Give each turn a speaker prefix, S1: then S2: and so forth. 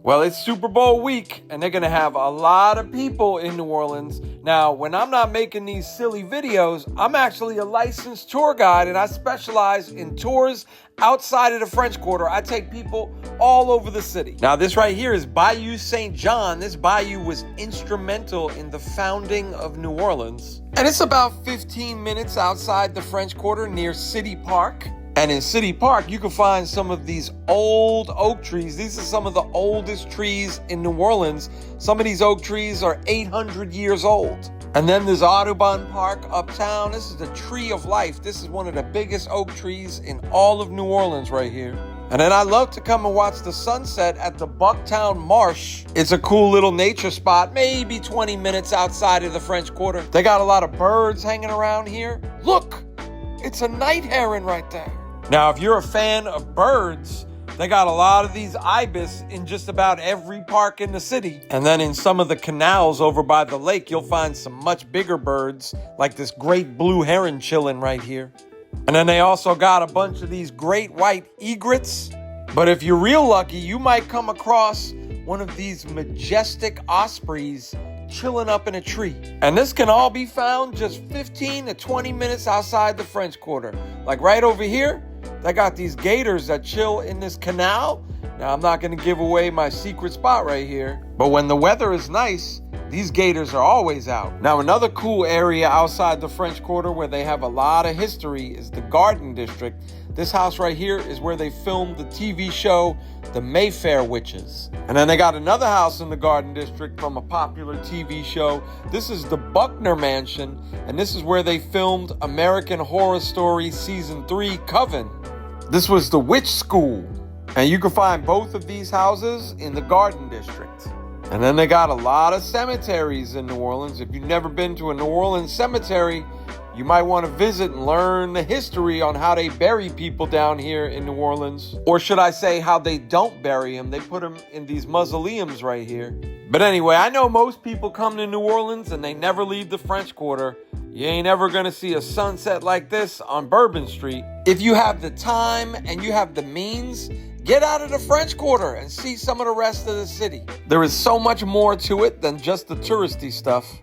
S1: Well, it's Super Bowl week, and they're going to have a lot of people in New Orleans. Now, when I'm not making these silly videos, I'm actually a licensed tour guide, and I specialize in tours outside of the French Quarter. I take people all over the city. Now, this right here is Bayou St. John. This bayou was instrumental in the founding of New Orleans. And it's about 15 minutes outside the French Quarter near City Park. And in City Park, you can find some of these old oak trees. These are some of the oldest trees in New Orleans. Some of these oak trees are 800 years old. And then there's Audubon Park uptown. This is the Tree of Life. This is one of the biggest oak trees in all of New Orleans right here. And then I love to come and watch the sunset at the Bucktown Marsh. It's a cool little nature spot, maybe 20 minutes outside of the French Quarter. They got a lot of birds hanging around here. Look, it's a night heron right there. Now, if you're a fan of birds, they got a lot of these ibis in just about every park in the city. And then in some of the canals over by the lake, you'll find some much bigger birds, like this great blue heron chilling right here. And then they also got a bunch of these great white egrets. But if you're real lucky, you might come across one of these majestic ospreys chilling up in a tree. And this can all be found just 15 to 20 minutes outside the French Quarter. Like right over here, they got these gators that chill in this canal. Now, I'm not going to give away my secret spot right here, but when the weather is nice, these gators are always out. Now, another cool area outside the French Quarter where they have a lot of history is the Garden District. This house right here is where they filmed the TV show, The Mayfair Witches. And then they got another house in the Garden District from a popular TV show. This is the Buckner Mansion, and this is where they filmed American Horror Story Season 3, Coven. This was the Witch School. And you can find both of these houses in the Garden District. And then they got a lot of cemeteries in New Orleans. If you've never been to a New Orleans cemetery, you might want to visit and learn the history on how they bury people down here in New Orleans. Or should I say how they don't bury them. They put them in these mausoleums right here. But anyway, I know most people come to New Orleans and they never leave the French Quarter. You ain't ever going to see a sunset like this on Bourbon Street. If you have the time and you have the means, get out of the French Quarter and see some of the rest of the city. There is so much more to it than just the touristy stuff.